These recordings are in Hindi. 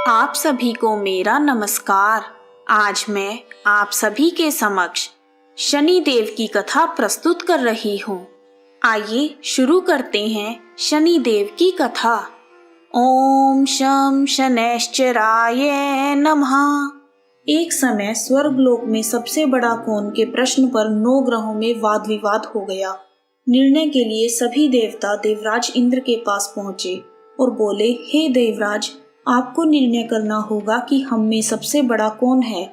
आप सभी को मेरा नमस्कार। आज मैं आप सभी के समक्ष शनि देव की कथा प्रस्तुत कर रही हूँ। आइए शुरू करते हैं शनि देव की कथा। ओम शं शनैश्चराय नमः। एक समय स्वर्गलोक में सबसे बड़ा कौन के प्रश्न पर 9 ग्रहों में वाद विवाद हो गया। निर्णय के लिए सभी देवता देवराज इंद्र के पास पहुंचे और बोले, हे देवराज, आपको निर्णय करना होगा कि हम में सबसे बड़ा कौन है।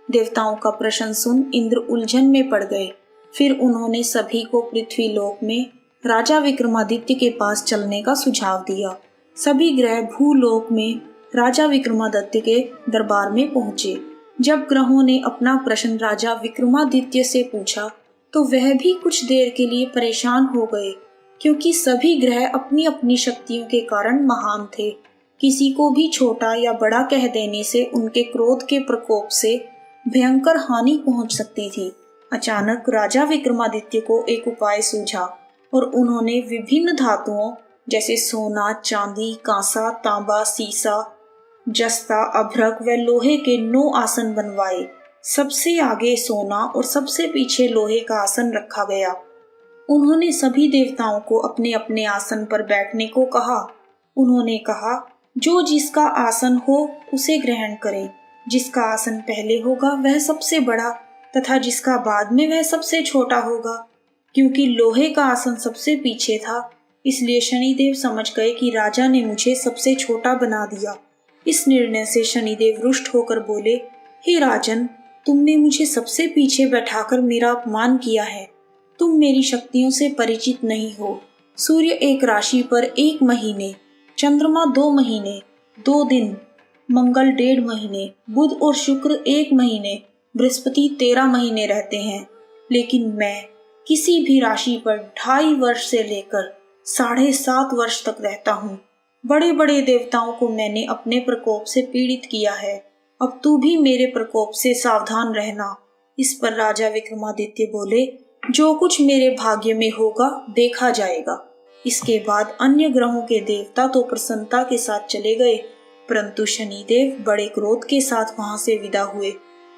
देवताओं का प्रश्न सुन इंद्र उलझन में पड़ गए। फिर उन्होंने सभी को पृथ्वी लोक में राजा विक्रमादित्य के पास चलने का सुझाव दिया। सभी ग्रह भूलोक में राजा विक्रमादित्य के दरबार में पहुंचे। जब ग्रहों ने अपना प्रश्न राजा विक्रमादित्य से पूछा तो वह भी कुछ देर के लिए परेशान हो गए, क्योंकि सभी ग्रह अपनी अपनी शक्तियों के कारण महान थे। किसी को भी छोटा या बड़ा कह देने से उनके क्रोध के प्रकोप से भयंकर हानि पहुंच सकती थी। अचानक राजा विक्रमादित्य को एक उपाय सूझा और उन्होंने विभिन्न धातुओं जैसे सोना, चांदी, कांसा, तांबा, सीसा, जस्ता, अभ्रक व लोहे के 9 आसन बनवाए। सबसे आगे सोना और सबसे पीछे लोहे का आसन रखा गया। उन्होंने सभी देवताओं को अपने अपने आसन पर बैठने को कहा। उन्होंने कहा, जो जिसका आसन हो उसे ग्रहण करे। जिसका आसन पहले होगा वह सबसे बड़ा तथा जिसका बाद में वह सबसे छोटा होगा। क्योंकि लोहे का आसन सबसे पीछे था, इसलिए शनिदेव समझ गए कि राजा ने मुझे सबसे छोटा बना दिया। इस निर्णय से शनिदेव रुष्ट होकर बोले, हे राजन, तुमने मुझे सबसे पीछे बैठाकर मेरा अपमान किया है। तुम मेरी शक्तियों से परिचित नहीं हो। सूर्य एक राशि पर 1 महीने, चंद्रमा 2 महीने 2 दिन, मंगल 1.5 महीने, बुध और शुक्र 1 महीने, बृहस्पति 13 महीने रहते हैं। लेकिन मैं किसी भी राशि पर 2.5 वर्ष से लेकर 7.5 वर्ष तक रहता हूँ। बड़े बड़े देवताओं को मैंने अपने प्रकोप से पीड़ित किया है। अब तू भी मेरे प्रकोप से सावधान रहना। इस पर राजा विक्रमादित्य बोले, जो कुछ मेरे भाग्य में होगा देखा जाएगा। इसके बाद अन्य ग्रहों के देवता तो प्रसन्नता के साथ चले गए, परंतु शनिदेव बड़े क्रोध के साथ वहां से विदा हुए।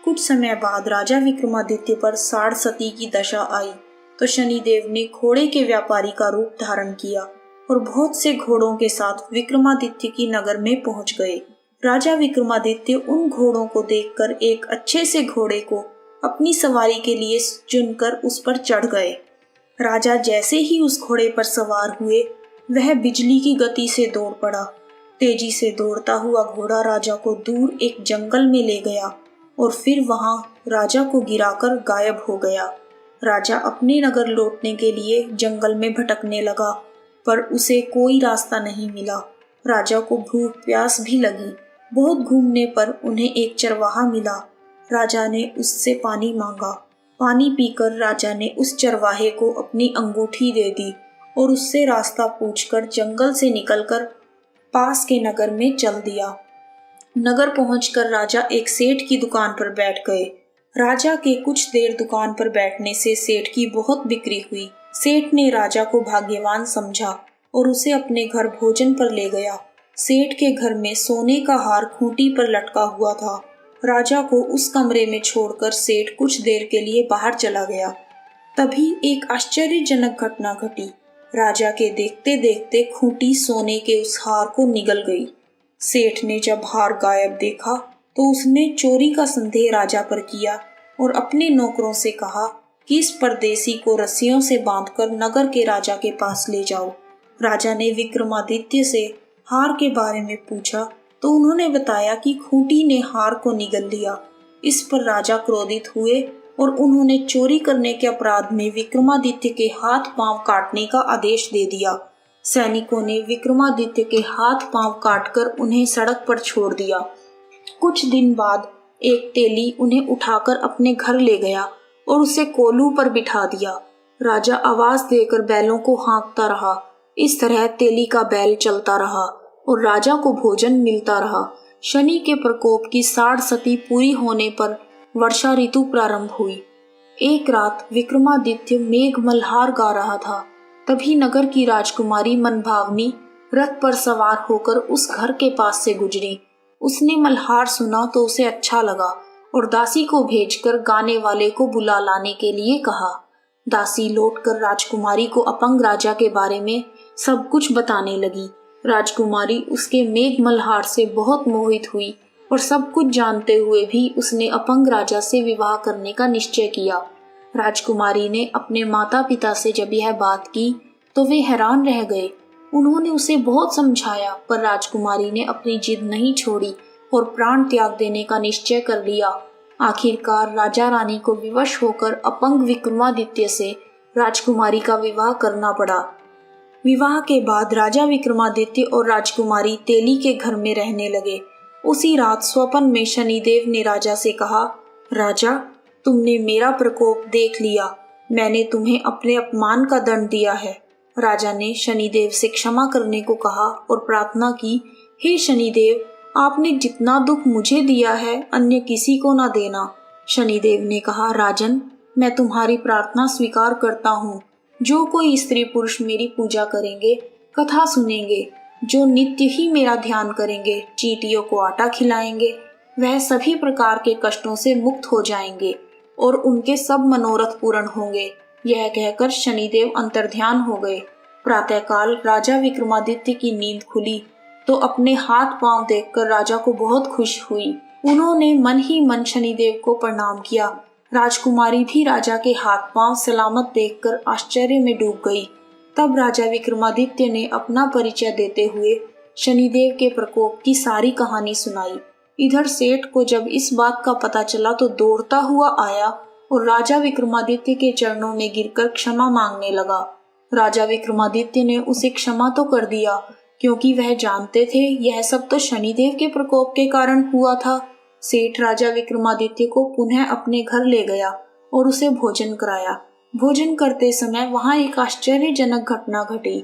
कुछ समय बाद राजा विक्रमादित्य पर साढ़ सती की दशा आई तो शनिदेव ने घोड़े के व्यापारी का रूप धारण किया और बहुत से घोड़ों के साथ विक्रमादित्य की नगर में पहुंच गए। राजा विक्रमादित्य उन घोड़ों को देखकर एक अच्छे से घोड़े को अपनी सवारी के लिए चुनकर उस पर चढ़ गए। राजा जैसे ही उस घोड़े पर सवार हुए, वह बिजली की गति से दौड़ पड़ा। तेजी से दौड़ता हुआ घोड़ा राजा को दूर एक जंगल में ले गया और फिर वहां राजा को गिराकर गायब हो गया। राजा अपने नगर लौटने के लिए जंगल में भटकने लगा, पर उसे कोई रास्ता नहीं मिला। राजा को भूख प्यास भी लगी। बहुत घूमने पर उन्हें एक चरवाहा मिला। राजा ने उससे पानी मांगा। पानी पीकर राजा ने उस चरवाहे को अपनी अंगूठी दे दी और उससे रास्ता पूछकर जंगल से निकलकर पास के नगर में चल दिया। नगर पहुंचकर राजा एक सेठ की दुकान पर बैठ गए। राजा के कुछ देर दुकान पर बैठने से सेठ की बहुत बिक्री हुई। सेठ ने राजा को भाग्यवान समझा और उसे अपने घर भोजन पर ले गया। सेठ के घर में सोने का हार खूंटी पर लटका हुआ था। राजा को उस कमरे में छोड़कर सेठ कुछ देर के लिए बाहर चला गया। तभी एक आश्चर्यजनक घटना घटी। राजा के देखते देखते खूंटी सोने के उस हार को निगल गई। सेठ ने जब हार गायब देखा तो उसने चोरी का संदेह राजा पर किया और अपने नौकरों से कहा कि इस परदेसी को रस्सियों से बांधकर नगर के राजा के पास ले जाओ। राजा ने विक्रमादित्य से हार के बारे में पूछा तो उन्होंने बताया कि खूंटी ने हार को निगल लिया। इस पर राजा क्रोधित हुए और उन्होंने चोरी करने के अपराध में विक्रमादित्य के हाथ पांव काटने का आदेश दे दिया। सैनिकों ने विक्रमादित्य के हाथ पांव काटकर उन्हें सड़क पर छोड़ दिया। कुछ दिन बाद एक तेली उन्हें उठाकर अपने घर ले गया और उसे कोलू पर बिठा दिया। राजा आवाज देकर बैलों को हाँकता रहा। इस तरह तेली का बैल चलता रहा और राजा को भोजन मिलता रहा। शनि के प्रकोप की 60 सती पूरी होने पर वर्षा ऋतु प्रारंभ हुई। एक रात विक्रमादित्य मेघ मल्हार गा रहा था। तभी नगर की राजकुमारी मनभावनी रथ पर सवार होकर उस घर के पास से गुजरी। उसने मल्हार सुना तो उसे अच्छा लगा और दासी को भेजकर गाने वाले को बुला लाने के लिए कहा। दासी लौटकर राजकुमारी को अपंग राजा के बारे में सब कुछ बताने लगी। राजकुमारी उसके मेघ मल्हार से बहुत मोहित हुई और सब कुछ जानते हुए भी उसने अपंग राजा से विवाह करने का निश्चय किया। राजकुमारी ने अपने माता पिता से जब यह बात की तो वे हैरान रह गए। उन्होंने उसे बहुत समझाया पर राजकुमारी ने अपनी जिद नहीं छोड़ी और प्राण त्याग देने का निश्चय कर लिया। आखिरकार राजा रानी को विवश होकर अपंग विक्रमादित्य से राजकुमारी का विवाह करना पड़ा। विवाह के बाद राजा विक्रमादित्य और राजकुमारी तेली के घर में रहने लगे। उसी रात स्वप्न में शनिदेव ने राजा से कहा, राजा, तुमने मेरा प्रकोप देख लिया, मैंने तुम्हें अपने अपमान का दंड दिया है। राजा ने शनिदेव से क्षमा करने को कहा और प्रार्थना की, हे शनिदेव, आपने जितना दुख मुझे दिया है अन्य किसी को न देना। शनिदेव ने कहा, राजन, मैं तुम्हारी प्रार्थना स्वीकार करता हूँ। जो कोई स्त्री पुरुष मेरी पूजा करेंगे, कथा सुनेंगे, जो नित्य ही मेरा ध्यान करेंगे, चींटियों को आटा खिलाएंगे, वह सभी प्रकार के कष्टों से मुक्त हो जाएंगे और उनके सब मनोरथ पूर्ण होंगे। यह कहकर शनिदेव अंतर्ध्यान हो गए। प्रातःकाल राजा विक्रमादित्य की नींद खुली तो अपने हाथ पांव देखकर राजा को बहुत खुश हुई। उन्होंने मन ही मन शनिदेव को प्रणाम किया। राजकुमारी भी राजा के हाथ पांव सलामत देखकर आश्चर्य में डूब गई। तब राजा विक्रमादित्य ने अपना परिचय देते हुए शनिदेव के प्रकोप की सारी कहानी सुनाई। इधर सेठ को जब इस बात का पता चला तो दौड़ता हुआ आया और राजा विक्रमादित्य के चरणों में गिरकर क्षमा मांगने लगा। राजा विक्रमादित्य ने उसे क्षमा तो कर दिया क्योंकि वह जानते थे यह सब तो शनिदेव के प्रकोप के कारण हुआ था। सेठ राजा विक्रमादित्य को पुनः अपने घर ले गया और उसे भोजन कराया। भोजन करते समय वहां एक आश्चर्यजनक घटना घटी।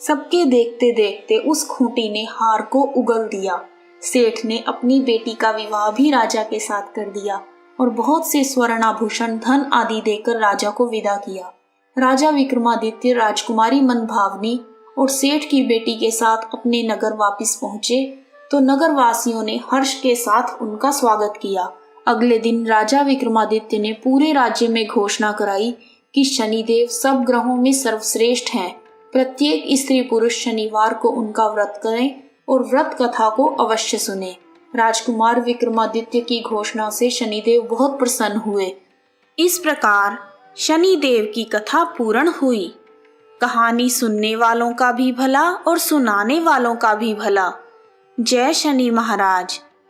सबके देखते देखते उस खूंटी ने हार को उगल दिया। सेठ ने अपनी बेटी का विवाह भी राजा के साथ कर दिया और बहुत से स्वर्णाभूषण, धन आदि देकर राजा को विदा किया। राजा विक्रमादित्य राजकुमारी मनभावनी और सेठ की बेटी के साथ अपने नगर वापस पहुंचे तो नगर वासियों ने हर्ष के साथ उनका स्वागत किया। अगले दिन राजा विक्रमादित्य ने पूरे राज्य में घोषणा कराई कि शनिदेव सब ग्रहों में सर्वश्रेष्ठ हैं। प्रत्येक स्त्री पुरुष शनिवार को उनका व्रत करें और व्रत कथा को अवश्य सुने। राजकुमार विक्रमादित्य की घोषणा से शनिदेव बहुत प्रसन्न हुए। इस प्रकार शनिदेव की कथा पूर्ण हुई। कहानी सुनने वालों का भी भला और सुनाने वालों का भी भला। जय शनि महाराज।